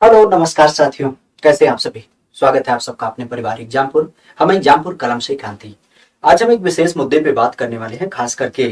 Hello नमस्कार साथियों। कैसे हैं आप सभी। स्वागत है आप सबका अपने परिवार एग्जामपुर। हम एग्जामपुर कलम से क्रांति। आज हम एक विशेष मुद्दे पे बात करने वाले हैं। खास करके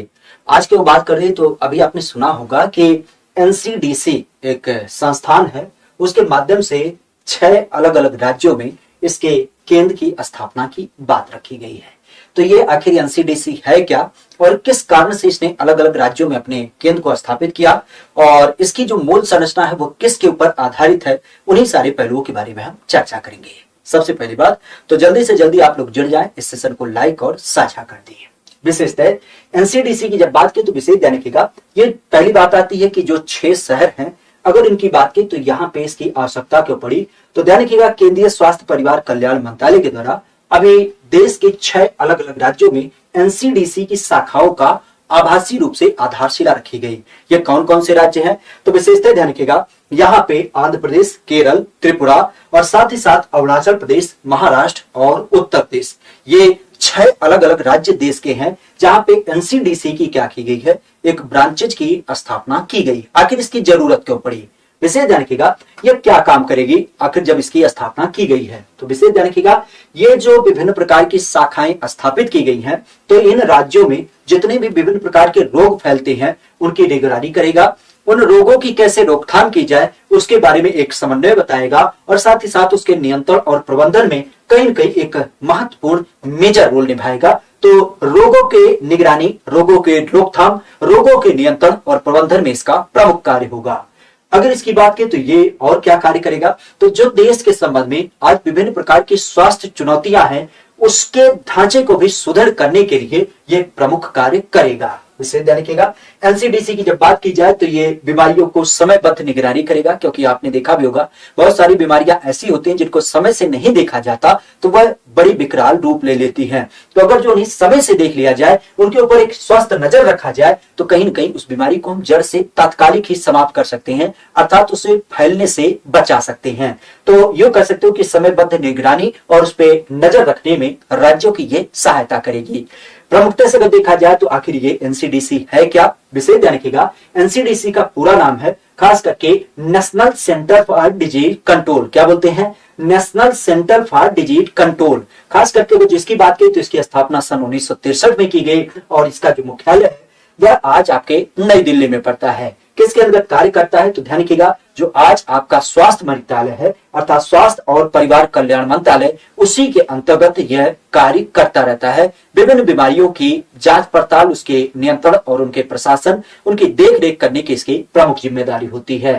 आज की वो बात कर रहे हैं तो अभी आपने सुना होगा कि एनसीडीसी एक संस्थान है, उसके माध्यम से 6 अलग अलग राज्यों में इसके केंद्र की स्थापना की बात रखी गई है। तो ये आखिर एनसीडीसी है क्या और किस कारण से इसने अलग अलग राज्यों में अपने केंद्र को स्थापित किया और इसकी जो मूल संरचना है वो किसके ऊपर आधारित है, उन्हीं सारे पहलुओं के बारे में हम चर्चा करेंगे। सबसे पहली बात तो जल्दी से जल्दी आप लोग जुड़ जाएं, इस सेशन को लाइक और साझा कर दिए। विशेषतः एनसीडीसी की जब बात की तो विशेष ध्यान रखिएगा, ये पहली बात आती है कि जो 6 शहर हैं, अगर इनकी बात की तो यहाँ पे इसकी आवश्यकता क्यों पड़ी। तो ध्यान रखिएगा, केंद्रीय स्वास्थ्य परिवार कल्याण मंत्रालय के द्वारा अभी देश के 6 अलग अलग राज्यों में एनसीडीसी की शाखाओं का आभासी रूप से आधारशिला रखी गई। ये कौन कौन से राज्य हैं तो विशेषतः ध्यान रखिएगा, यहाँ पे आंध्र प्रदेश, केरल, त्रिपुरा और साथ ही साथ अरुणाचल प्रदेश, महाराष्ट्र और उत्तर प्रदेश, ये 6 अलग अलग राज्य देश के हैं जहां पे एनसीडीसी की क्या की गई है, एक ब्रांचेज की स्थापना की गई। आखिर इसकी जरूरत क्यों पड़ी, विशेष ध्यान रखिएगा, ये क्या काम करेगी आखिर जब इसकी स्थापना की गई है। तो विशेष ध्यान रखिएगा, ये जो विभिन्न प्रकार की शाखाएं स्थापित की गई हैं, तो इन राज्यों में जितने भी विभिन्न प्रकार के रोग फैलते हैं उनकी निगरानी करेगा, उन रोगों की कैसे रोकथाम की जाए उसके बारे में एक समन्वय बताएगा और साथ ही साथ उसके नियंत्रण और प्रबंधन में कहीं न कहीं एक महत्वपूर्ण मेजर रोल निभाएगा। तो रोगों के निगरानी, रोगों के रोकथाम, रोगों के नियंत्रण और प्रबंधन में इसका प्रमुख कार्य होगा। अगर इसकी बात की तो ये और क्या कार्य करेगा, तो जो देश के संबंध में आज विभिन्न प्रकार की स्वास्थ्य चुनौतियां हैं उसके ढांचे को भी सुदृढ़ करने के लिए ये प्रमुख कार्य करेगा। विशेष ध्यान रखिएगा, एनसीडीसी की जब बात की जाए तो ये बीमारियों को समयबद्ध निगरानी करेगा, क्योंकि आपने देखा भी होगा बहुत सारी बीमारियां ऐसी होती हैं जिनको समय से नहीं देखा जाता तो वह बड़ी विकराल रूप ले लेती हैं। तो अगर जो उन्हें समय से देख लिया जाए, उनके ऊपर एक स्वस्थ नजर रखा जाए तो कहीं न कहीं उस बीमारी को हम जड़ से तात्कालिक ही समाप्त कर सकते हैं, अर्थात उसे फैलने से बचा सकते हैं। तो यूं कह सकते हो कि समयबद्ध निगरानी और उस पर नजर रखने में राज्यों की ये सहायता करेगी। प्रमुखता से अगर देखा जाए तो आखिर ये एनसीडीसी है क्या, विशेष ध्यान रखिएगा, एनसीडीसी का पूरा नाम है खास करके national centre for disease control. क्या बोलते हैं, national centre for disease control. खास करके वो जिसकी बात की तो इसकी स्थापना सन 1963 में की गई और इसका जो मुख्यालय है वह आज आपके नई दिल्ली में पड़ता है। किसके अंतर्गत कार्य करता है तो ध्यान रखिएगा, जो आज आपका स्वास्थ्य मंत्रालय है अर्थात स्वास्थ्य और परिवार कल्याण मंत्रालय, उसी के अंतर्गत यह कार्य करता रहता है। विभिन्न बीमारियों की जांच पड़ताल, उसके नियंत्रण और उनके प्रशासन, उनकी देख रेख करने की इसकी प्रमुख जिम्मेदारी होती है।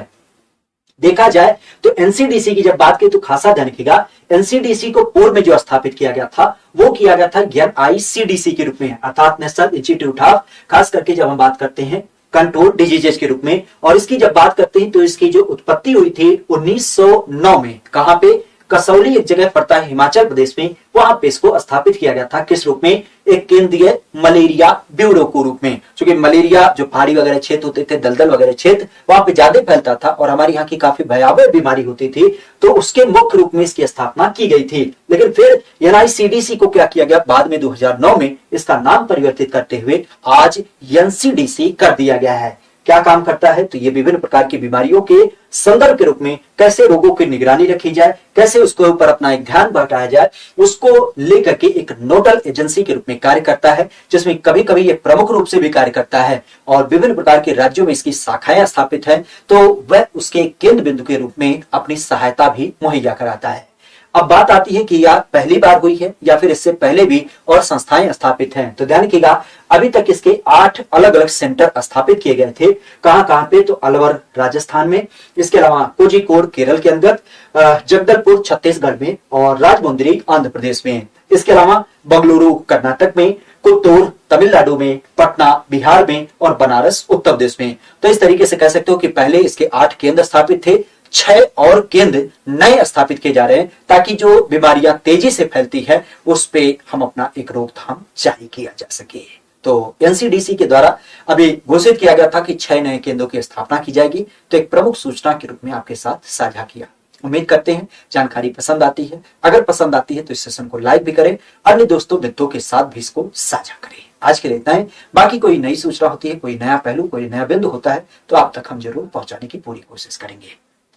देखा जाए तो एनसीडीसी की जब बात की तो खासा ध्यान रखिएगा, एनसीडीसी को पूर्व में जो स्थापित किया गया था वो किया गया था एनआईसीडीसी के रूप में, अर्थात नेशनल इंस्टीट्यूट ऑफ, खास करके जब हम बात करते हैं कंट्रोल डिजीजेस के रूप में। और इसकी जब बात करते हैं तो इसकी जो उत्पत्ति हुई थी 1909 में, कहां पे, कसौली एक जगह पड़ता है हिमाचल प्रदेश में, वहां पे इसको स्थापित किया गया था। किस रूप में, एक केंद्रीय मलेरिया ब्यूरो के रूप में। क्योंकि मलेरिया जो पहाड़ी वगैरह क्षेत्र होते थे, दलदल वगैरह क्षेत्र, वहां पे ज्यादा फैलता था और हमारे यहाँ की काफी भयावह बीमारी होती थी, तो उसके मुख्य रूप में इसकी स्थापना की गई थी। लेकिन फिर एनआईसीडीसी को क्या किया गया, बाद में 2009 में इसका नाम परिवर्तित करते हुए आज एनसीडीसी कर दिया गया है। क्या काम करता है तो ये विभिन्न प्रकार की बीमारियों के संदर्भ के रूप में कैसे रोगों की निगरानी रखी जाए, कैसे उसके ऊपर अपना एक ध्यान बढ़ाया जाए, उसको लेकर के एक नोडल एजेंसी के रूप में कार्य करता है, जिसमें कभी कभी ये प्रमुख रूप से भी कार्य करता है और विभिन्न प्रकार के राज्यों में इसकी शाखाएं स्थापित है, तो वह उसके केंद्र बिंदु के रूप में अपनी सहायता भी मुहैया कराता है। अब बात आती है कि यह पहली बार हुई है या फिर इससे पहले भी और संस्थाएं स्थापित हैं। तो ध्यान रखिएगा, अभी तक इसके 8 अलग अलग सेंटर स्थापित किए गए थे। कहां कहां पे, तो अलवर राजस्थान में, इसके अलावा कोझिकोड केरल के अंदर, जगदलपुर छत्तीसगढ़ में और राजमुंद्री आंध्र प्रदेश में। इसके अलावा बंगलुरु कर्नाटक में, कुत्तूर तमिलनाडु में, पटना बिहार में और बनारस उत्तर प्रदेश में। तो इस तरीके से कह सकते हो कि पहले इसके 8 केंद्र स्थापित थे, 6 और केंद्र नए स्थापित किए जा रहे हैं, ताकि जो बीमारियां तेजी से फैलती है उस पे हम अपना एक रोकथाम जारी किया जा सके। तो एनसीडीसी के द्वारा अभी घोषित किया गया था कि 6 नए केंद्रों की स्थापना की जाएगी, तो एक प्रमुख सूचना के रूप में आपके साथ साझा किया। उम्मीद करते हैं जानकारी पसंद आती है। अगर पसंद आती है तो इस सेशन को लाइक भी करें, अन्य दोस्तों मित्रों के साथ भी इसको साझा करें। आज के लिए इतना है, बाकी कोई नई सूचना होती है, कोई नया पहलू, कोई नया बिंदु होता है तो आप तक हम जरूर पहुंचाने की पूरी कोशिश करेंगे।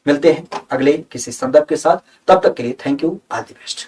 मिलते हैं अगले किसी संदर्भ के साथ, तब तक के लिए thank you, all the best.